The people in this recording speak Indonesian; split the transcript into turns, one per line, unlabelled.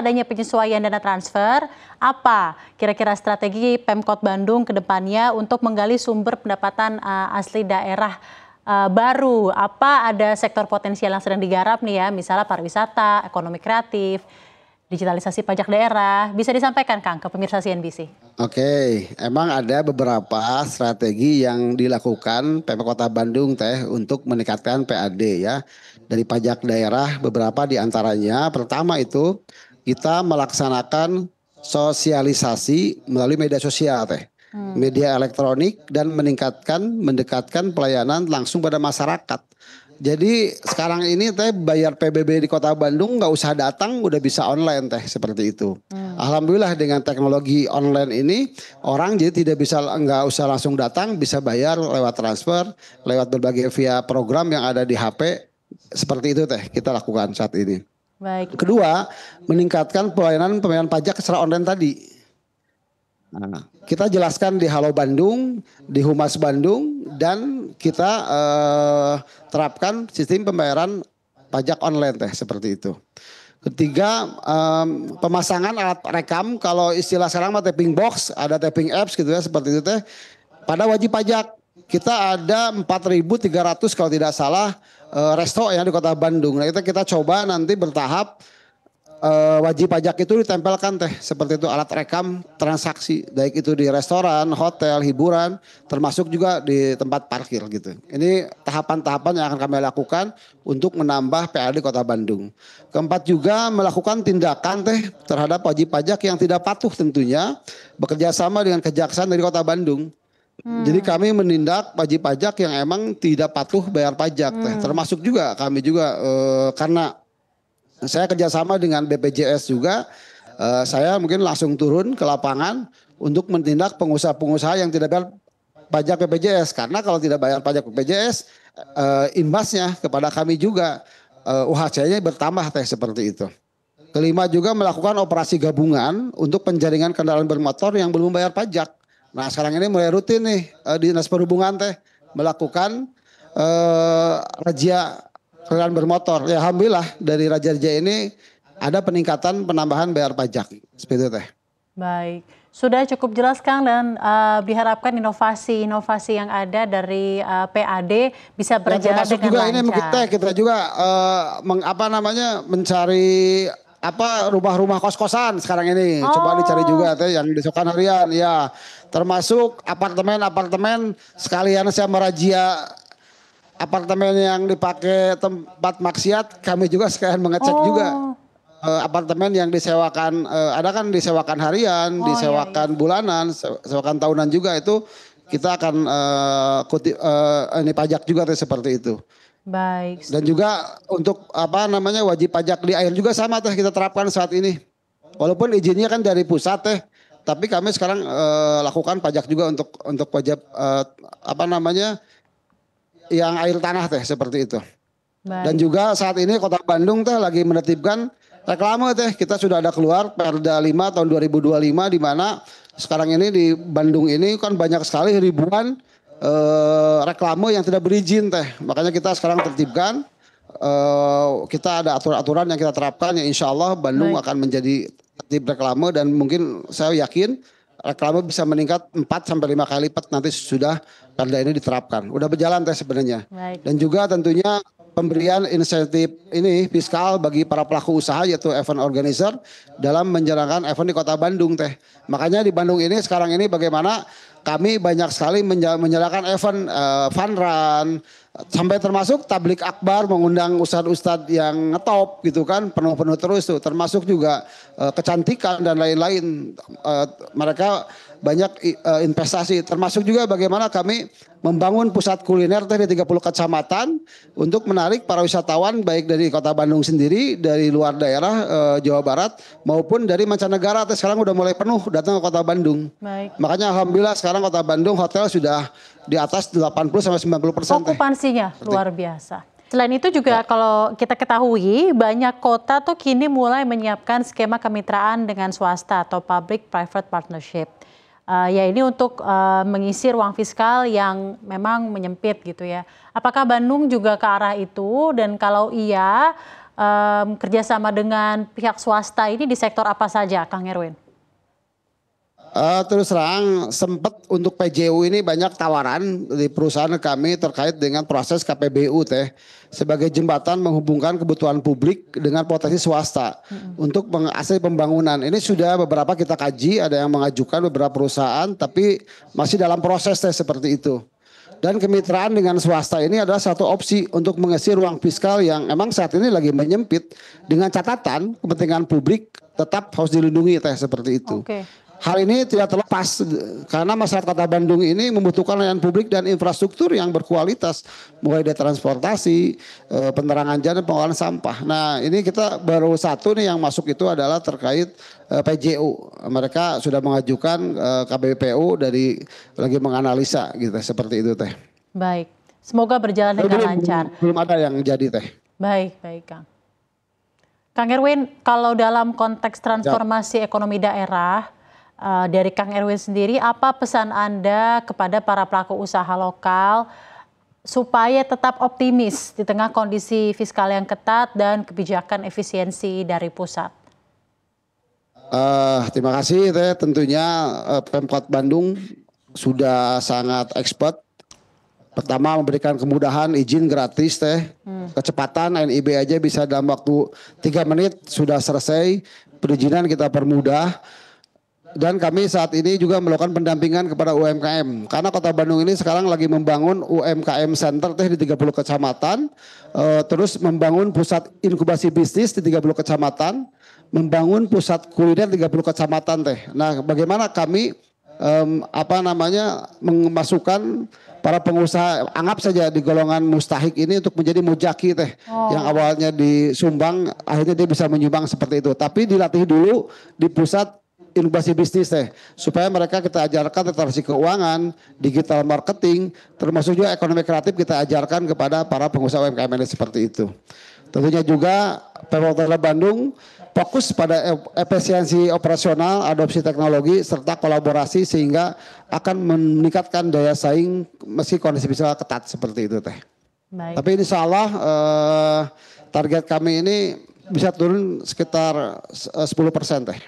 adanya penyesuaian dana transfer, apa kira-kira strategi Pemkot Bandung ke depannya untuk menggali sumber pendapatan asli daerah baru? Apa ada sektor potensial yang sedang digarap nih ya, misalnya pariwisata, ekonomi kreatif, digitalisasi pajak daerah, bisa disampaikan Kang ke pemirsa CNBC.
Oke, emang ada beberapa strategi yang dilakukan Pemkot Kota Bandung untuk meningkatkan PAD ya. Dari pajak daerah beberapa diantaranya, pertama itu kita melaksanakan sosialisasi melalui media sosial media elektronik dan mendekatkan pelayanan langsung pada masyarakat. Jadi sekarang ini bayar PBB di Kota Bandung nggak usah datang, udah bisa online seperti itu. Alhamdulillah dengan teknologi online ini orang jadi nggak usah langsung datang, bisa bayar lewat transfer, lewat berbagai via program yang ada di HP. Seperti itu kita lakukan saat ini.
Baik.
Kedua, meningkatkan pelayanan pembayaran pajak secara online tadi. Nah, kita jelaskan di Halo Bandung, di Humas Bandung, dan kita terapkan sistem pembayaran pajak online seperti itu. Ketiga, pemasangan alat rekam, kalau istilah sekarang mah tapping box, ada tapping apps gitu ya seperti itu pada wajib pajak. Kita ada 4.300 kalau tidak salah resto ya di Kota Bandung. Nah, itu kita coba nanti bertahap. Wajib pajak itu ditempelkan seperti itu alat rekam transaksi, baik itu di restoran, hotel, hiburan, termasuk juga di tempat parkir gitu. Ini tahapan-tahapan yang akan kami lakukan untuk menambah PAD Kota Bandung. Keempat juga melakukan tindakan terhadap wajib pajak yang tidak patuh, tentunya bekerja sama dengan kejaksaan dari Kota Bandung. Jadi kami menindak wajib pajak yang emang tidak patuh bayar pajak termasuk juga kami juga karena saya kerjasama dengan BPJS juga, saya mungkin langsung turun ke lapangan untuk menindak pengusaha-pengusaha yang tidak bayar pajak BPJS. Karena kalau tidak bayar pajak BPJS, imbasnya kepada kami juga UHC-nya bertambah seperti itu. Kelima juga melakukan operasi gabungan untuk penjaringan kendaraan bermotor yang belum bayar pajak. Nah sekarang ini mulai rutin nih Dinas Perhubungan melakukan razia kendaraan bermotor. Ya alhamdulillah dari razia ini ada peningkatan penambahan bayar pajak. Seperti itu
Baik, sudah cukup jelas Kang, dan diharapkan inovasi-inovasi yang ada dari PAD bisa berjalan dengan
juga
lancar.
Ini kita juga mencari rumah-rumah kos-kosan sekarang ini. Coba dicari juga yang disokan harian ya. Termasuk apartemen-apartemen sekalian saya merazia apartemen yang dipakai tempat maksiat, kami juga sekalian mengecek juga apartemen yang disewakan, ada kan disewakan harian, disewakan bulanan, sewakan tahunan juga, itu kita akan ini pajak juga seperti itu.
Baik.
Dan juga untuk wajib pajak di air juga sama kita terapkan saat ini. Walaupun izinnya kan dari pusat tapi kami sekarang lakukan pajak juga untuk wajib yang air tanah seperti itu. Baik. Dan juga saat ini Kota Bandung lagi menertibkan reklame kita sudah ada keluar Perda 5 tahun 2025 di mana sekarang ini di Bandung ini kan banyak sekali ribuan reklame yang tidak berizin Makanya kita sekarang tertibkan, kita ada aturan-aturan yang kita terapkan yang insya Allah Bandung akan menjadi tertib reklame, dan mungkin saya yakin reklame bisa meningkat 4-5 kali lipat nanti sudah Perda ini diterapkan. Udah berjalan sebenarnya. Dan juga tentunya pemberian insentif ini fiskal bagi para pelaku usaha yaitu event organizer dalam menjalankan event di Kota Bandung Makanya di Bandung ini sekarang ini bagaimana kami banyak sekali menjalankan event fun run, sampai termasuk tablik akbar, mengundang ustadz-ustadz yang ngetop gitu kan, penuh-penuh terus termasuk juga kecantikan dan lain-lain. Mereka banyak investasi, termasuk juga bagaimana kami membangun pusat kuliner di 30 kecamatan untuk menarik para wisatawan baik dari Kota Bandung sendiri, dari luar daerah Jawa Barat maupun dari mancanegara. Sekarang udah mulai penuh datang ke Kota Bandung.
Baik.
Makanya alhamdulillah sekarang Kota Bandung hotel sudah di atas 80-90%.
Okupansinya luar biasa. Selain itu juga kalau kita ketahui banyak kota tuh kini mulai menyiapkan skema kemitraan dengan swasta atau public private partnership. Ya ini untuk mengisi ruang fiskal yang memang menyempit gitu ya. Apakah Bandung juga ke arah itu, dan kalau iya kerjasama dengan pihak swasta ini di sektor apa saja, Kang Erwin?
Terus terang sempat untuk PJU ini banyak tawaran di perusahaan kami terkait dengan proses KPBU teh sebagai jembatan menghubungkan kebutuhan publik dengan potensi swasta untuk mengakses pembangunan. Ini sudah beberapa kita kaji, ada yang mengajukan beberapa perusahaan tapi masih dalam proses teh seperti itu. Dan kemitraan dengan swasta ini adalah satu opsi untuk mengisi ruang fiskal yang emang saat ini lagi menyempit dengan catatan kepentingan publik tetap harus dilindungi teh seperti itu.
Okay.
Hal ini tidak terlepas karena masyarakat Kota Bandung ini membutuhkan layanan publik dan infrastruktur yang berkualitas, mulai dari transportasi, penerangan jalan, pengolahan sampah. Nah, ini kita baru satu nih yang masuk itu adalah terkait PJU. Mereka sudah mengajukan KBPU dari lagi menganalisa gitu seperti itu teh.
Baik, semoga berjalan dengan lancar.
Belum ada yang jadi teh.
Baik, Kang. Kang Erwin, kalau dalam konteks transformasi ekonomi daerah, dari Kang Erwin sendiri, apa pesan Anda kepada para pelaku usaha lokal supaya tetap optimis di tengah kondisi fiskal yang ketat dan kebijakan efisiensi dari pusat?
Terima kasih teh, tentunya Pemkot Bandung sudah sangat expert. Pertama memberikan kemudahan izin gratis teh, kecepatan NIB aja bisa dalam waktu 3 menit sudah selesai, perizinan kita permudah. Dan kami saat ini juga melakukan pendampingan kepada UMKM. Karena Kota Bandung ini sekarang lagi membangun UMKM Center di 30 kecamatan. Terus membangun pusat inkubasi bisnis di 30 kecamatan. Membangun pusat kuliner 30 kecamatan teh. Nah, bagaimana kami memasukkan para pengusaha, anggap saja di golongan mustahik ini untuk menjadi mujaki teh. Yang awalnya disumbang, akhirnya dia bisa menyumbang seperti itu. Tapi dilatih dulu di pusat inkubasi bisnis teh, supaya mereka kita ajarkan literasi keuangan, digital marketing, termasuk juga ekonomi kreatif kita ajarkan kepada para pengusaha UMKM ini seperti itu. Tentunya juga Pemkot Bandung fokus pada efisiensi operasional, adopsi teknologi, serta kolaborasi sehingga akan meningkatkan daya saing meski kondisi fiskal ketat seperti itu teh.
Baik.
Tapi insya Allah target kami ini bisa turun sekitar 10% teh.